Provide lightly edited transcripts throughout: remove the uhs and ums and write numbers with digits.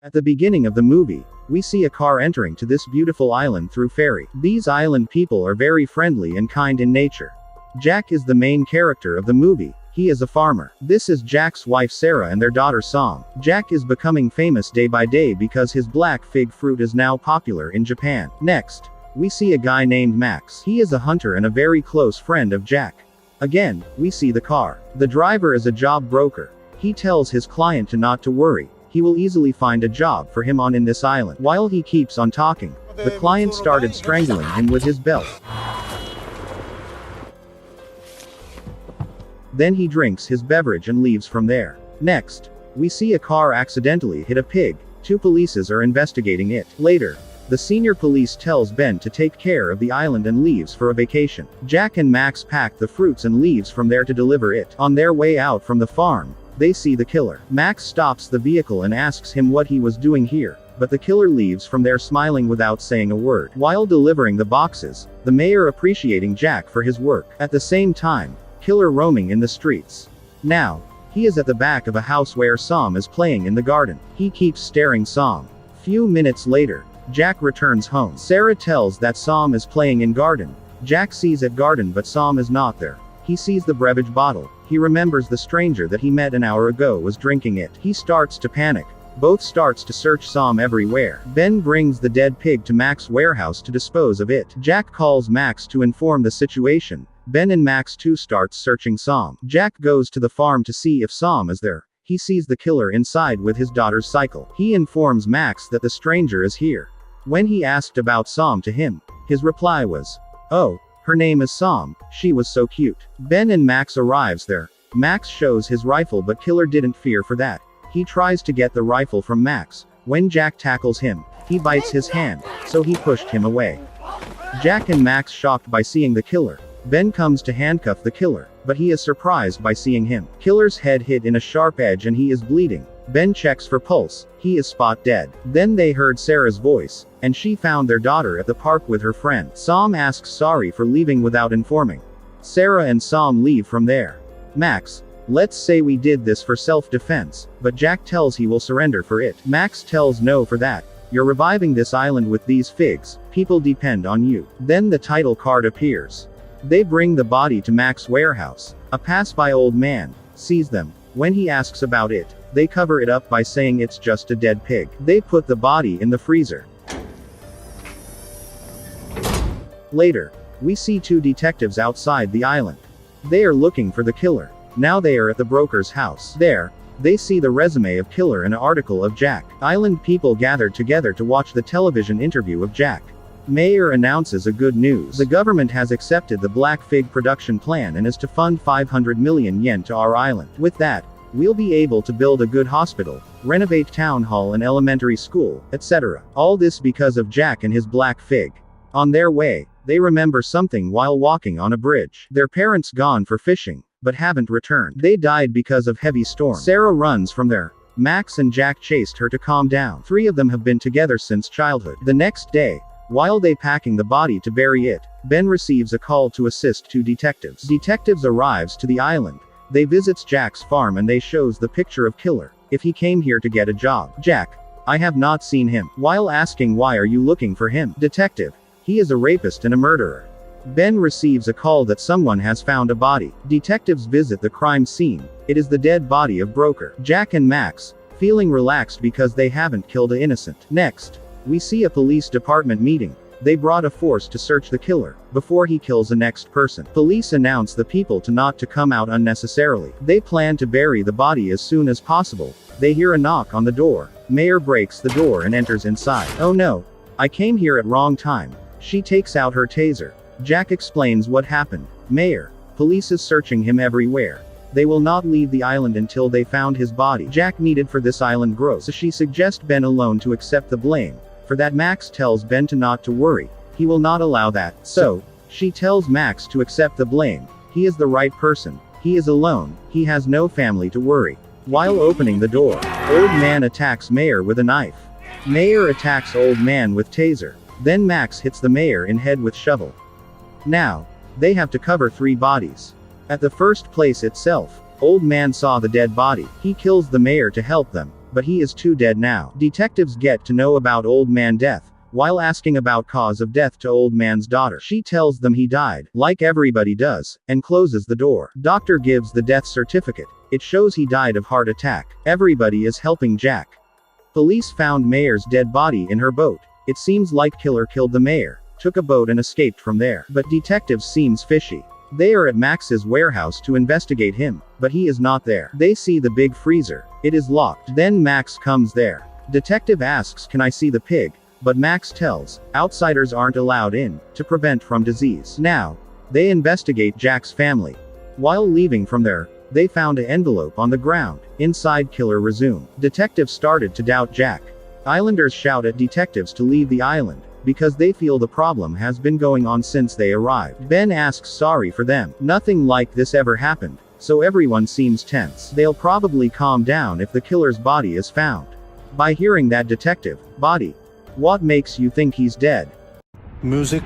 At the beginning of the movie, we see a car entering to this beautiful island through ferry. These island people are very friendly and kind in nature. Jack is the main character of the movie. He is a farmer. This is Jack's wife Sarah and their daughter Sam. Jack is becoming famous day by day because his black fig fruit is now popular in Japan. Next, we see a guy named Max. He is a hunter and a very close friend of Jack. Again, we see the car. The driver is a job broker. He tells his client to not to worry. He will easily find a job for him on this island. While he keeps on talking, the client started strangling him with his belt. Then he drinks his beverage and leaves from there. Next, we see a car accidentally hit a pig. 2 polices are investigating it. Later, the senior police tells Ben to take care of the island and leaves for a vacation. Jack and Max pack the fruits and leaves from there to deliver it. On their way out from the farm, they see the killer. Max stops the vehicle and asks him what he was doing here, but the killer leaves from there smiling without saying a word. While delivering the boxes, the mayor appreciating Jack for his work. At the same time, killer roaming in the streets. Now, he is at the back of a house where Sam is playing in the garden. He keeps staring Sam. Few minutes later, Jack returns home. Sarah tells that Sam is playing in garden. Jack sees at garden but Sam is not there. He sees the beverage bottle. He remembers the stranger that he met an hour ago was drinking it. He starts to panic. Both starts to search Sam everywhere. Ben brings the dead pig to Max's warehouse to dispose of it. Jack calls Max to inform the situation. Ben and Max too starts searching Sam. Jack goes to the farm to see if Sam is there. He sees the killer inside with his daughter's cycle. He informs Max that the stranger is here. When he asked about Sam to him, his reply was, "Oh, her name is Sam, she was so cute." Ben and Max arrives there. Max shows his rifle but killer didn't fear for that. He tries to get the rifle from Max. When Jack tackles him, he bites his hand, so he pushed him away. Jack and Max shocked by seeing the killer. Ben comes to handcuff the killer, but he is surprised by seeing him. Killer's head hit in a sharp edge and he is bleeding. Ben checks for pulse. He is spot dead. Then they heard Sarah's voice, and she found their daughter at the park with her friend. Sam asks sorry for leaving without informing. Sarah and Sam leave from there. Max, let's say we did this for self-defense, but Jack tells he will surrender for it. Max tells no for that. You're reviving this island with these figs, people depend on you. Then the title card appears. They bring the body to Max's warehouse. A pass-by old man sees them. When he asks about it, they cover it up by saying it's just a dead pig. They put the body in the freezer. Later, we see 2 detectives outside the island. They are looking for the killer. Now they are at the broker's house. There, they see the resume of killer and an article of Jack. Island people gathered together to watch the television interview of Jack. Mayor announces a good news. The government has accepted the black fig production plan and is to fund 500 million yen to our island. With that, we'll be able to build a good hospital, renovate town hall and elementary school, etc. All this because of Jack and his black fig. On their way, they remember something while walking on a bridge. Their parents gone for fishing, but haven't returned. They died because of heavy storm. Sarah runs from there. Max and Jack chased her to calm down. 3 of them have been together since childhood. The next day, while they packing the body to bury it, Ben receives a call to assist 2 detectives. Detectives arrives to the island. They visits Jack's farm and they shows the picture of killer. If he came here to get a job. Jack, I have not seen him. While asking why are you looking for him? Detective, he is a rapist and a murderer. Ben receives a call that someone has found a body. Detectives visit the crime scene. It is the dead body of broker. Jack and Max, feeling relaxed because they haven't killed an innocent. Next, we see a police department meeting. They brought a force to search the killer, before he kills the next person. Police announce the people to not to come out unnecessarily. They plan to bury the body as soon as possible. They hear a knock on the door. Mayor breaks the door and enters inside. Oh no, I came here at wrong time. She takes out her taser. Jack explains what happened. Mayor, police is searching him everywhere. They will not leave the island until they found his body. Jack needed for this island growth, so she suggests Ben alone to accept the blame. For that Max tells Ben to not to worry. He will not allow that. So, she tells Max to accept the blame. He is the right person. He is alone. He has no family to worry. While opening the door, old man attacks Mayor with a knife. Mayor attacks old man with taser. Then Max hits the mayor in head with shovel. Now, they have to cover 3 bodies. At the first place itself, old man saw the dead body. He kills the mayor to help them. but he is too dead now. Detectives get to know about old man death, while asking about cause of death to old man's daughter. She tells them he died, like everybody does, and closes the door. Doctor gives the death certificate. It shows he died of heart attack. Everybody is helping Jack. Police found Mayor's dead body in her boat. It seems like killer killed the mayor, took a boat and escaped from there. But detectives seems fishy. They are at Max's warehouse to investigate him, but he is not there. They see the big freezer. It is locked. Then Max comes there. Detective asks, "Can I see the pig?" But Max tells, outsiders aren't allowed in, to prevent from disease. Now, they investigate Jack's family. While leaving from there, they found an envelope on the ground. Inside, killer resume. Detectives started to doubt Jack. Islanders shout at detectives to leave the island, because they feel the problem has been going on since they arrived. Ben asks sorry for them. Nothing like this ever happened, so everyone seems tense. They'll probably calm down if the killer's body is found. By hearing that detective, body. What makes you think he's dead? Music.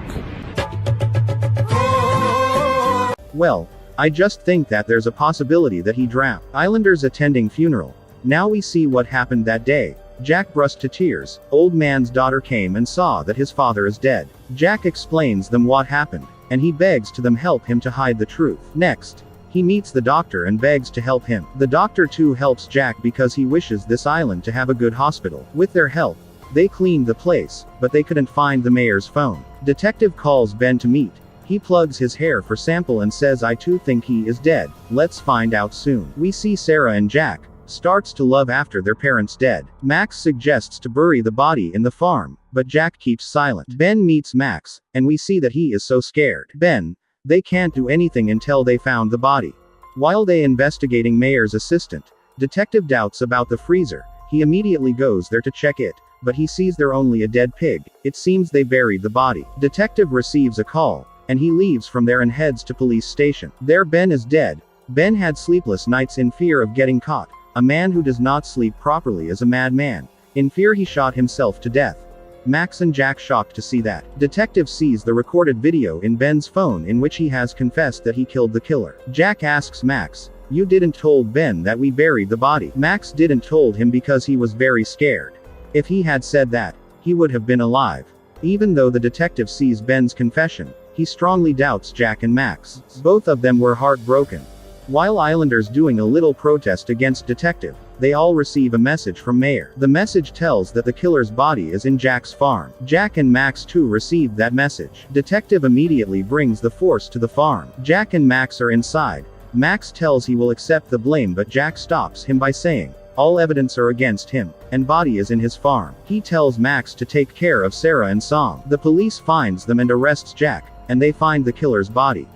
Well, I just think that there's a possibility that he drowned. Islanders attending funeral. Now we see what happened that day. Jack burst to tears. Old man's daughter came and saw that his father is dead. Jack explains them what happened, and he begs to them help him to hide the truth. Next, he meets the doctor and begs to help him. The doctor too helps Jack because he wishes this island to have a good hospital. With their help, they cleaned the place, but they couldn't find the mayor's phone. Detective calls Ben to meet. He plugs his hair for sample and says, "I too think he is dead. Let's find out soon." We see Sarah and Jack starts to love after their parents dead. Max suggests to bury the body in the farm, but Jack keeps silent. Ben meets Max, and we see that he is so scared. Ben, they can't do anything until they found the body. While they investigating Mayor's assistant, detective doubts about the freezer. He immediately goes there to check it, but he sees there only a dead pig. It seems they buried the body. Detective receives a call, and he leaves from there and heads to police station. There Ben is dead. Ben had sleepless nights in fear of getting caught. A man who does not sleep properly is a madman. In fear he shot himself to death. Max and Jack shocked to see that. Detective sees the recorded video in Ben's phone in which he has confessed that he killed the killer. Jack asks Max, "You didn't told Ben that we buried the body?" Max didn't told him because he was very scared. If he had said that, he would have been alive. Even though the detective sees Ben's confession, he strongly doubts Jack and Max. Both of them were heartbroken. While Islanders doing a little protest against detective, they all receive a message from Mayor. The message tells that the killer's body is in Jack's farm. Jack and Max too received that message. Detective immediately brings the force to the farm. Jack and Max are inside. Max tells he will accept the blame, but Jack stops him by saying, all evidence are against him, and body is in his farm. He tells Max to take care of Sarah and Song. The police finds them and arrests Jack, and they find the killer's body.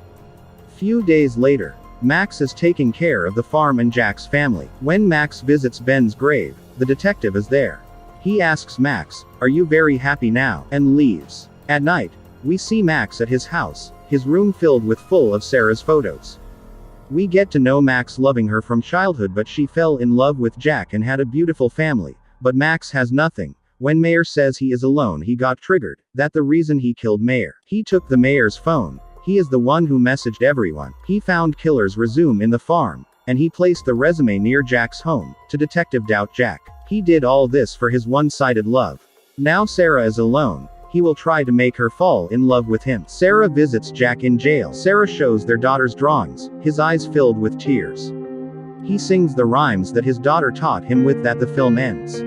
Few days later, Max is taking care of the farm and Jack's family. When Max visits Ben's grave, the detective is there. He asks Max, "Are you very happy now?" and leaves. At night, we see Max at his house, his room filled with full of Sarah's photos. We get to know Max loving her from childhood, but she fell in love with Jack and had a beautiful family, but Max has nothing. When Mayor says he is alone, he got triggered, that the reason he killed Mayor. He took the mayor's phone. He is the one who messaged everyone. He found killer's resume in the farm, and he placed the resume near Jack's home, to detective doubt Jack. He did all this for his one-sided love. Now Sarah is alone. He will try to make her fall in love with him. Sarah visits Jack in jail. Sarah shows their daughter's drawings, his eyes filled with tears. He sings the rhymes that his daughter taught him with that the film ends.